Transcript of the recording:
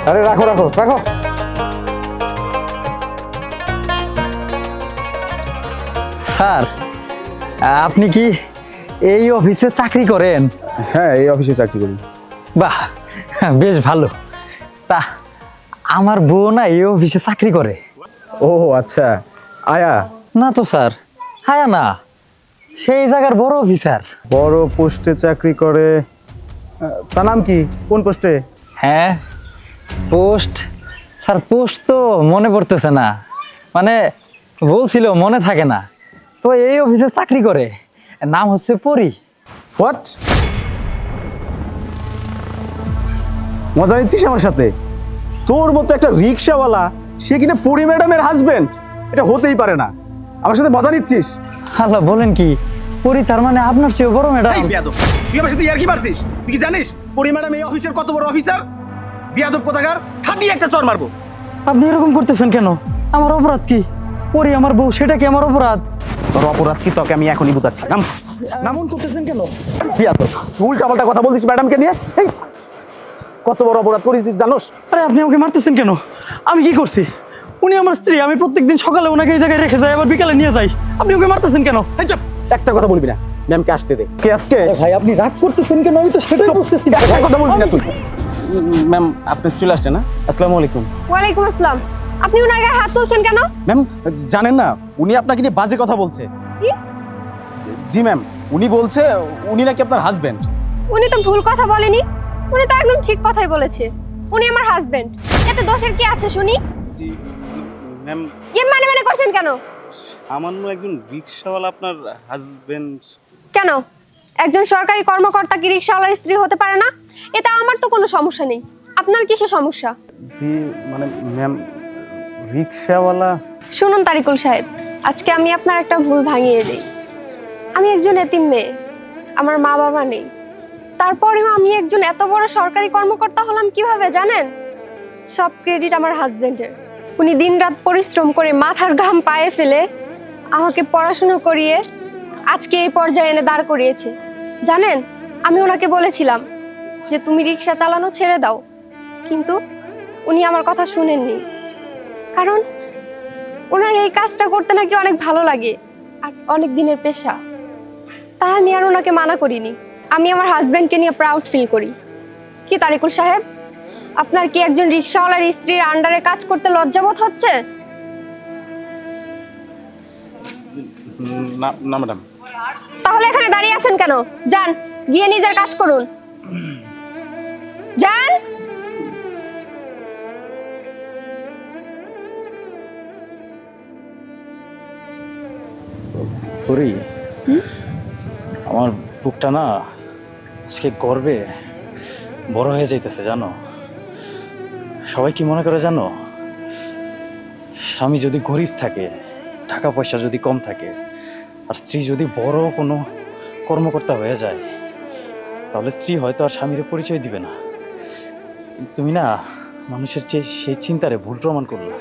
আরে রাখো রাখো রাখো। স্যার, আপনি কি এই অফিসে চাকরি করেন? হ্যাঁ, এই অফিসে চাকরি করি। বাহ, বেশ ভালো। তা আমার বউ না এই অফিসে চাকরি করে। ও আচ্ছা, আয়া? না তো স্যার, হায়া না, সেই জায়গার বড় অফিসার। বড় পোস্টে চাকরি করে? তার নাম কি? কোন পোস্টে? হ্যাঁ, পোস্ট স্যার, পোস্ট তো মনে পড়তেছে না, মানে বলছিল মনে থাকে না। তো এই অফিসে চাকরি করে, নাম হচ্ছে পরি। হোয়াট? মজা নিচ্ছিস আমার সাথে? তোর মতো একটা রিক্সাওয়ালা, সে কিনা পরি ম্যাডামের হাজবেন্ড? এটা হতেই পারে না। আমার সাথে মজা নিচ্ছিস? আল্লাহ, বলেন কি? পরি তার মানে আপনার চেয়ে বড় ম্যাডাম? তুই আমার সাথে ইয়ার্কি মারছিস? তুই কি জানিস পরি ম্যাডাম এই অফিসের কত বড় অফিসার? বিয়াদব কোথাকার, ঠাটিয়ে একটা চড় মারবো। আপনি এরকম করতেছেন কেন? আমার অপরাধ কি? পরি আমার বউ, সেটা কি আমার অপরাধ? তোর অপরাধ কি তোকে আমি এখনই বুঝাচ্ছি। নামন করতেছেন কেন? বিয়াদব, উল্টা পাল্টা কথা বলছিস ম্যাডামকে নিয়ে। এই, কত বড় অপরাধ করেছিস জানোস? আরে আপনি আমাকে মারতেছেন কেন? আমি কি করছি? উনি আমার স্ত্রী, আমি প্রত্যেকদিন সকালে ওনাকে এই জায়গায় রেখে যাই, আবার বিকালে নিয়ে যাই। আপনি ওকে মারতেছেন কেন? এই চুপ, একটা কথা বলবি না। ম্যামকে আসতে দে। কে আজকে? ভাই, আপনি রাগ করতেছেন কেন? আমি তো সেটাই বুঝতেছি। একটা কথা বলবি না তুই। ম্যাম, আপনি চলে আসছেন না? আসসালামু আলাইকুম। ওয়ালাইকুম আসসালাম। আপনি ওনার গায়ে হাত তুলছেন কেন? ম্যাম, জানেন না উনি আপনাকে নিয়ে বাজে কথা বলছে। কি? জি ম্যাম, উনি বলছে উনি নাকি আপনার হাজবেন্ড। উনি তো ভুল কথা বলেনি, উনি তো একদম ঠিক কথাই বলেছে। উনি আমার হাজবেন্ড। এতে দোষের কি আছে শুনি? জি ম্যাম, মানে করছেন কেন? সামান্য একজন রিক্সাওয়ালা আপনার হাজবেন্ড? কেন? একজন সরকারি কর্মকর্তা কি রিকশাওয়ালার স্ত্রী হতে পারে না? এতে আমার তো কোনো সমস্যা নেই। আপনার কিসের সমস্যা? জি মানে ম্যাম, রিক্সাওয়ালা। শুনুন তারিকুল সাহেব, আজকে আমি আপনার একটা ভুল ভাঙিয়ে দিই। আমি একজন এতিম মেয়ে, আমার মা বাবা নেই। তারপরেও আমি একজন এত বড় সরকারি কর্মকর্তা হলাম কিভাবে জানেন? সব ক্রেডিট আমার হাজবেন্ডের। উনি দিনরাত পরিশ্রম করে মাথার ঘাম পায়ে ফেলে আমাকে পড়াশোনা করিয়ে আজকে এই পর্যায়ে এনে দাঁড় করিয়েছে। জানেন, আমি ওনাকে বলেছিলাম যে তুমি রিক্সা চালানো ছেড়ে দাও, কিন্তু উনি আমার কথা শুনেননি। কারণ ওনার এই কাজটা করতে নাকি অনেক ভালো লাগে আর অনেক দিনের পেশা। তাই আমি আর ওনাকে মানা করিনি। আমি আমার হাজবেন্ডকে নিয়ে প্রাউড ফিল করি। কি তারিকুল সাহেব, আপনার কি একজন রিকশাওয়ালার স্ত্রীর আন্ডারে কাজ করতে লজ্জাবোধ হচ্ছে? না না ম্যাডাম। তাহলে এখানে দাঁড়িয়ে আছেন কেন? যান, গিয়ে নিজের কাজ করুন। যান। পরি, আমার বুকটা না আজকে গর্বে বড় হয়ে যাইতেছে, জানো? সবাই কি মনে করে জানো? স্বামী যদি গরিব থাকে, টাকা পয়সা যদি কম থাকে, আর স্ত্রী যদি বড় কোনো কর্মকর্তা হয়ে যায়, তাহলে স্ত্রী হয়তো আর স্বামীর পরিচয় দিবে না। তুমি না মানুষের সেই চিন্তারে ভুল প্রমাণ করলা।